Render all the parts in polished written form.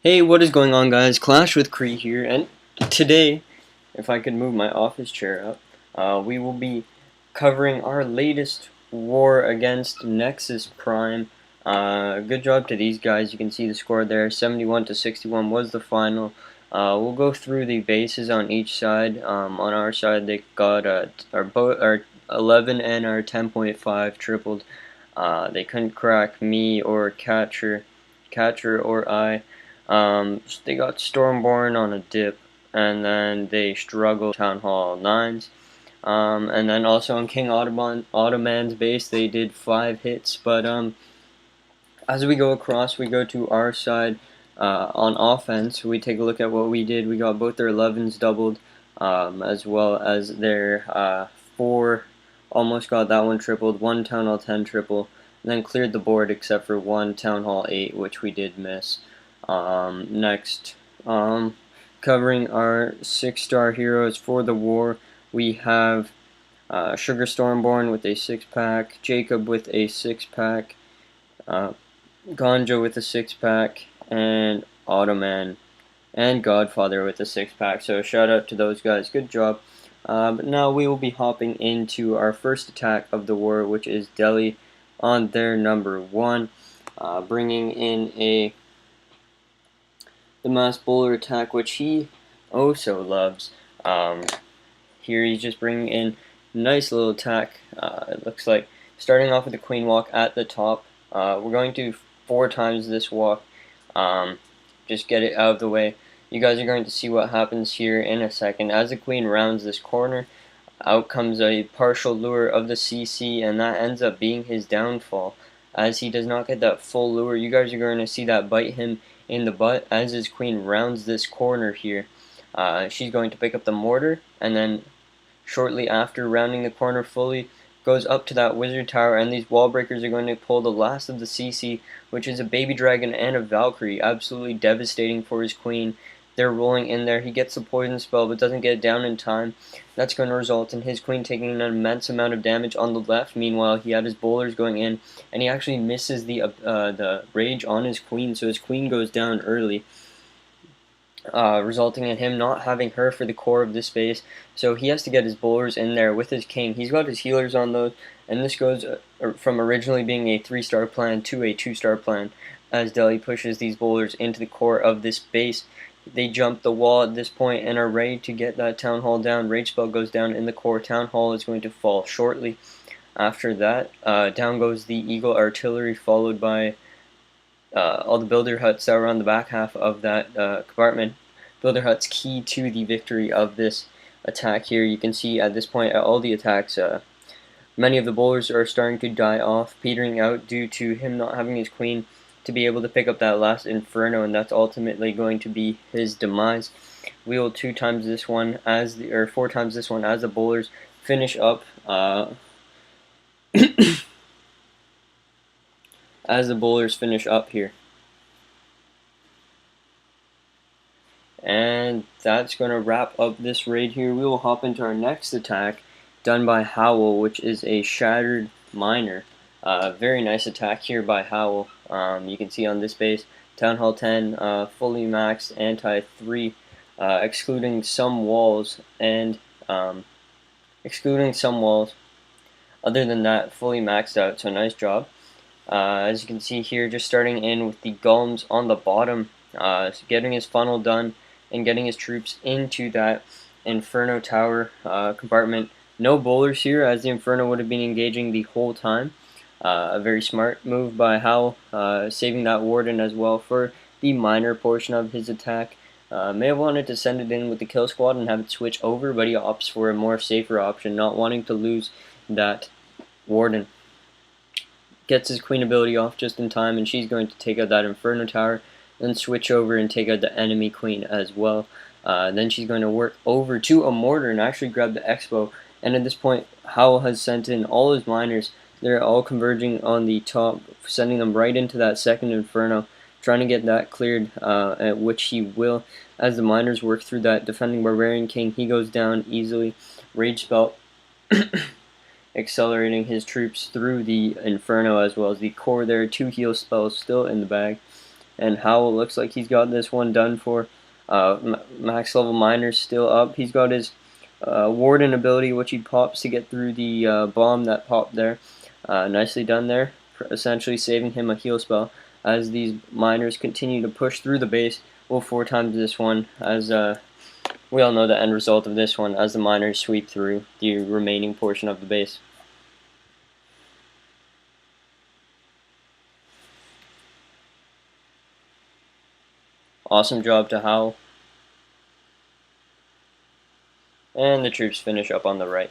Hey, what is going on, guys? Clash with Cree here, and today, if I could move my office chair up, we will be covering our latest war against Nexus Prime. Good job to these guys. You can see the score there, 71 to 61 was the final. We'll go through the bases on each side. On our side, they got our 11 and our 10.5 tripled. They couldn't crack me or Catcher or I. They got Stormborn on a dip, and then they struggled Town Hall 9s. And then also on King Ottoman's base, they did 5 hits. But as we go across, we go to our side on offense. We take a look at what we did. We got both their 11s doubled, as well as their 4. Almost got that one tripled, 1 Town Hall 10 triple, and then cleared the board except for 1 Town Hall 8, which we did miss. Next, covering our 6-star heroes for the war, we have Sugar Stormborn with a 6-pack, Jacob with a 6-pack, Ganja with a 6-pack, and Ottoman and Godfather with a 6-pack. So shout out to those guys, good job. But now we will be hopping into our first attack of the war, which is Delhi on their number 1, bringing in the mass bowler attack, which he so loves. Here he's just bringing in a nice little attack. It looks like starting off with the queen walk at the top. We're going to 4 times this walk. Just get it out of the way. You guys are going to see what happens here in a second. As the queen rounds this corner, out comes a partial lure of the CC, and that ends up being his downfall. As he does not get that full lure, you guys are going to see that bite him in the butt as his queen rounds this corner here. She's going to pick up the mortar, and then shortly after rounding the corner fully, goes up to that wizard tower, and these wall breakers are going to pull the last of the CC, which is a baby dragon and a Valkyrie. Absolutely devastating for his queen. They're rolling in there. He gets the poison spell but doesn't get it down in time. That's going to result in his queen taking an immense amount of damage on the left. Meanwhile, he had his bowlers going in, and he actually misses the rage on his queen, so his queen goes down early, resulting in him not having her for the core of this base. So he has to get his bowlers in there with his king. He's got his healers on those, and this goes from originally being a 3-star plan to a 2-star plan as Delhi pushes these bowlers into the core of this base. They jump the wall at this point and are ready to get that Town Hall down. Rage spell goes down in the core. Town Hall is going to fall shortly. After that, down goes the Eagle Artillery, followed by all the builder huts that were on the back half of that compartment. Builder huts key to the victory of this attack here. You can see at this point all the attacks, many of the bowlers are starting to die off, petering out due to him not having his queen to be able to pick up that last Inferno, and that's ultimately going to be his demise. We will 4 times this one as the bowlers finish up as the bowlers finish up here. And that's going to wrap up this raid here. We will hop into our next attack, done by Howell, which is a Shattered Miner. Very nice attack here by Howell. You can see on this base, Town Hall 10, fully maxed, anti-3, excluding some walls, and Other than that, fully maxed out, so nice job. As you can see here, just starting in with the golems on the bottom, getting his funnel done, and getting his troops into that Inferno Tower compartment. No bowlers here, as the Inferno would have been engaging the whole time. A very smart move by Howell, saving that Warden as well for the minor portion of his attack. May have wanted to send it in with the kill squad and have it switch over, but he opts for a more safer option, not wanting to lose that Warden. Gets his queen ability off just in time, and she's going to take out that Inferno Tower, then switch over and take out the enemy queen as well. Then she's going to work over to a mortar and actually grab the Expo, and at this point Howell has sent in all his miners. They're all converging on the top, sending them right into that second Inferno, trying to get that cleared, at which he will. As the miners work through that defending Barbarian King, he goes down easily. Rage spell accelerating his troops through the Inferno as well as the core there. 2 heal spells still in the bag. and Howell looks like he's got this one done for. Max level miner's still up. He's got his Warden ability, which he pops to get through the bomb that popped there. Nicely done there, essentially saving him a heal spell. As these miners continue to push through the base, we'll 4x this one, as we all know the end result of this one, as the miners sweep through the remaining portion of the base. Awesome job to Howell. And the troops finish up on the right.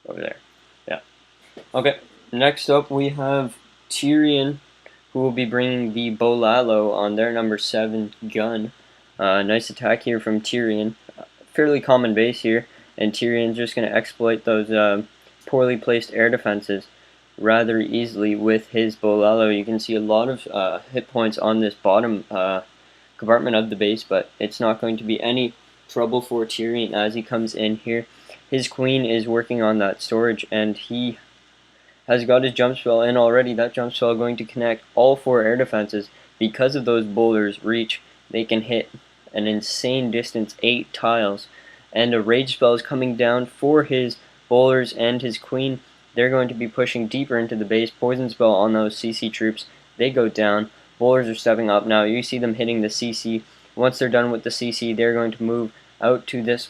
Over there. Yeah. Okay, next up we have Tyrion, who will be bringing the Bolalo on their number 7 gun. Nice attack here from Tyrion. Fairly common base here, and Tyrion's just going to exploit those poorly placed air defenses rather easily with his Bolalo. You can see a lot of hit points on this bottom compartment of the base, but it's not going to be any trouble for Tyrion as he comes in here. His queen is working on that storage, and he has got his jump spell in already. That jump spell going to connect all 4 air defenses. Because of those boulders' reach, they can hit an insane distance, 8 tiles. And a rage spell is coming down for his bowlers and his queen. They're going to be pushing deeper into the base. Poison spell on those CC troops. They go down. Bowlers are stepping up now. You see them hitting the CC. Once they're done with the CC, they're going to move out to this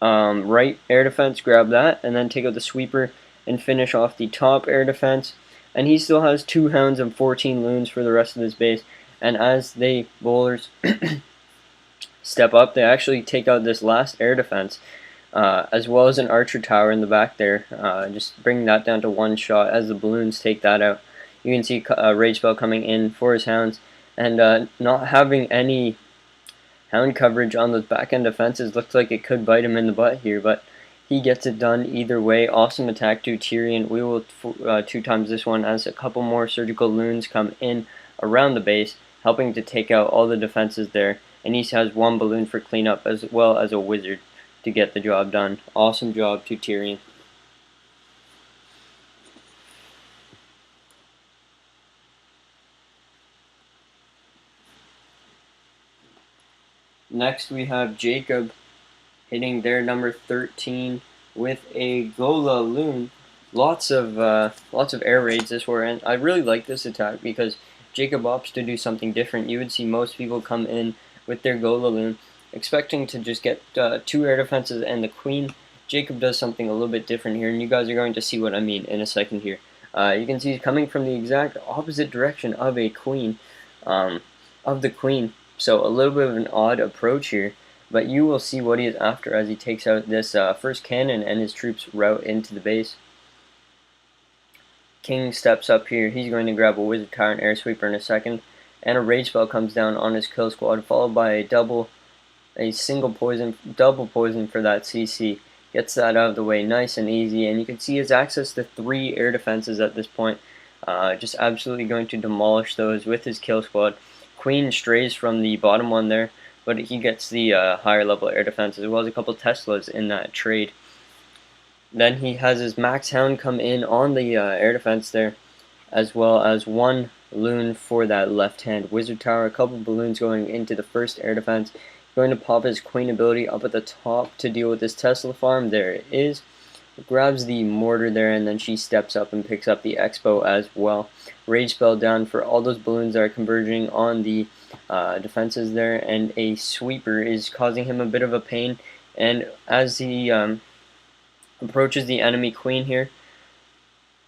right air defense, grab that, and then take out the sweeper and finish off the top air defense. And he still has 2 hounds and 14 loons for the rest of this base. And as they bowlers step up, they actually take out this last air defense, as well as an archer tower in the back there. Just bringing that down to 1 shot as the balloons take that out. You can see Rage Spell coming in for his hounds, and not having any hound coverage on those back end defenses looks like it could bite him in the butt here, but he gets it done either way. Awesome attack to Tyrion. We will 2x this one as a couple more surgical loons come in around the base, helping to take out all the defenses there. And he has 1 balloon for cleanup as well as a wizard to get the job done. Awesome job to Tyrion. Next we have Jacob hitting their number 13 with a Gola Loon. Lots of air raids this war, and I really like this attack because Jacob opts to do something different. You would see most people come in with their Gola Loon expecting to just get 2 air defenses and the queen. Jacob does something a little bit different here, and you guys are going to see what I mean in a second here. You can see he's coming from the exact opposite direction of a queen, so a little bit of an odd approach here, but you will see what he is after as he takes out this first cannon and his troops route into the base. King steps up here. He's going to grab a wizard tower and air sweeper in a second, and a rage spell comes down on his kill squad, followed by a double poison for that CC. Gets that out of the way nice and easy, and you can see his access to 3 air defenses at this point. Just absolutely going to demolish those with his kill squad. Queen strays from the bottom one there, but he gets the higher level air defense as well as a couple Teslas in that trade. Then he has his Max Hound come in on the air defense there, as well as 1 loon for that left hand wizard tower, a couple balloons going into the first air defense. Going to pop his queen ability up at the top to deal with this Tesla farm. There it is. Grabs the mortar there, and then she steps up and picks up the expo as well. Rage spell down for all those balloons that are converging on the defenses there, and a sweeper is causing him a bit of a pain. And as he approaches the enemy queen here,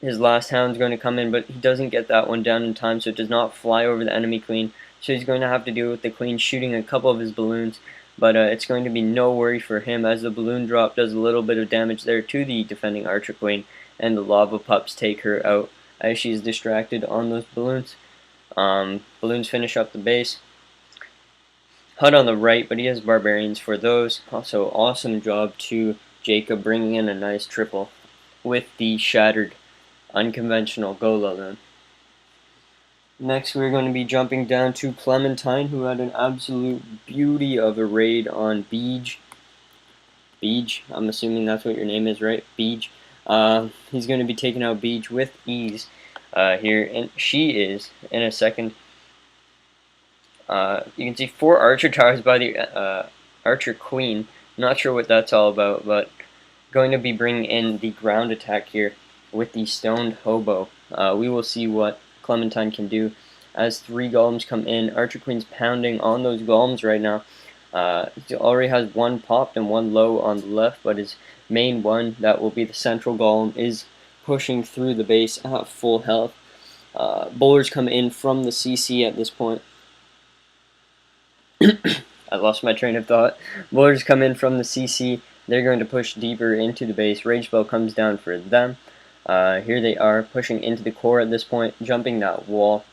his last hound's going to come in, but he doesn't get that one down in time, so it does not fly over the enemy queen. So he's going to have to deal with the queen shooting a couple of his balloons, but it's going to be no worry for him as the balloon drop does a little bit of damage there to the defending archer queen, and the lava pups take her out as she's distracted on those balloons. Balloons finish up the base. HUD on the right, but he has barbarians for those. Also, awesome job to Jacob bringing in a nice triple with the shattered unconventional Gola Loon. Next, we're going to be jumping down to Clementine, who had an absolute beauty of a raid on Beej. Beej, I'm assuming that's what your name is, right? Beej. He's going to be taking out Beej with ease. here, and she is in a second. You can see 4 archer towers by the archer queen. Not sure what that's all about, but going to be bringing in the ground attack here with the stoned hobo. We will see what Clementine can do as 3 golems come in. Archer queen's pounding on those golems right now. He already has 1 popped and 1 low on the left, but his main one, that will be the central golem, is pushing through the base at full health. Bowlers come in from the CC at this point. I lost my train of thought. Bowlers come in from the CC. They're going to push deeper into the base. Rage Spell comes down for them. Here they are pushing into the core at this point, jumping that wall.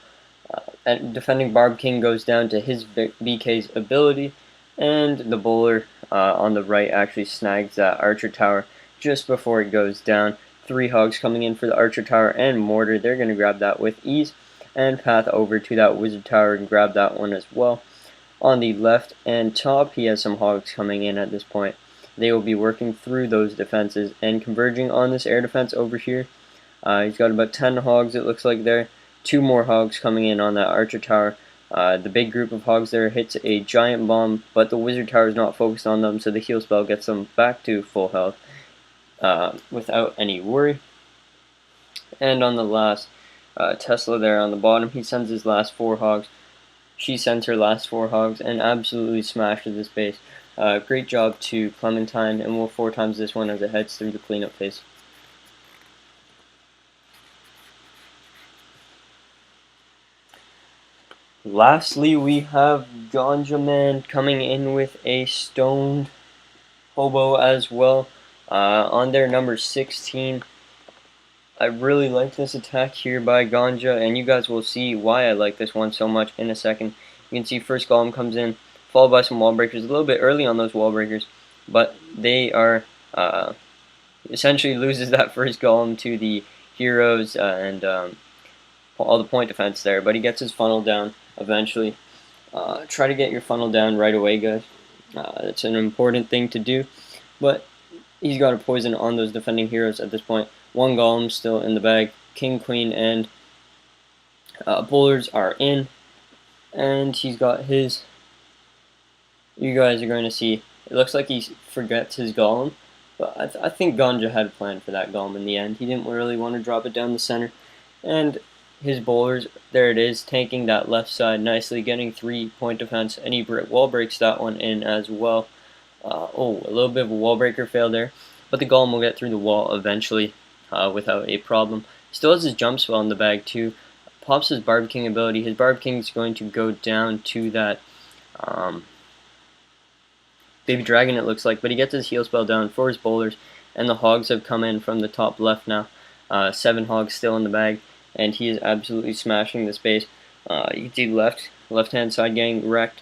And defending Barb King goes down to his BK's ability, and the bowler on the right actually snags that archer tower just before it goes down. 3 hogs coming in for the archer tower and mortar. They're going to grab that with ease and path over to that wizard tower and grab that one as well. On the left and top, he has some hogs coming in at this point. They will be working through those defenses and converging on this air defense over here. He's got about 10 hogs, it looks like there. 2 more hogs coming in on that archer tower. The big group of hogs there hits a giant bomb, but the wizard tower is not focused on them, so the heal spell gets them back to full health without any worry. And on the last Tesla there on the bottom, he sends his last 4 hogs. She sends her last 4 hogs and absolutely smashes this base. Great job to Clementine, and we'll 4 times this one as it heads through the cleanup phase. Lastly, we have Ganja Man coming in with a stoned hobo as well. On their number 16. I really like this attack here by Ganja, and you guys will see why I like this one so much in a second. You can see first golem comes in, followed by some wall breakers. A little bit early on those wall breakers, but they are essentially loses that first golem to the heroes and all the point defense there. But he gets his funnel down eventually. Try to get your funnel down right away, guys. It's an important thing to do, but he's got a poison on those defending heroes at this point. 1 golem still in the bag. King, queen, and bowlers are in. And he's got his... You guys are going to see. It looks like he forgets his golem. But I think Ganja had a plan for that golem in the end. He didn't really want to drop it down the center. And his bowlers, there it is, tanking that left side nicely, getting 3 point defense. And he wall breaks that one in as well. A little bit of a wall breaker fail there. But the golem will get through the wall eventually. Without a problem. Still has his jump spell in the bag too. Pops his Barb King ability. His Barb King is going to go down to that Baby Dragon, it looks like, but he gets his heal spell down for his bowlers, and the hogs have come in from the top left now. 7 hogs still in the bag, and he is absolutely smashing this base. You can see left-hand side getting wrecked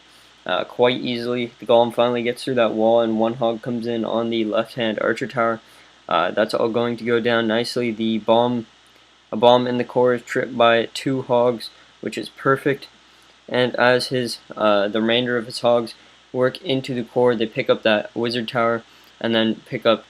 quite easily. The golem finally gets through that wall, and 1 hog comes in on the left-hand archer tower. That's all going to go down nicely. A bomb in the core is tripped by 2 hogs, which is perfect. And as the remainder of his hogs work into the core, they pick up that wizard tower and then pick up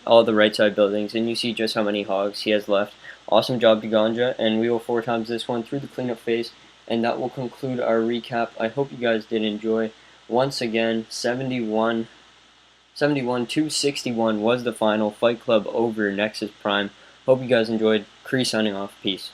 all the right side buildings. And you see just how many hogs he has left. Awesome job to Ganja, and we will 4 times this one through the cleanup phase. And that will conclude our recap. I hope you guys did enjoy. Once again, 71-61 was the final. Fight Club over Nexus Prime. Hope you guys enjoyed. Kree signing off. Peace.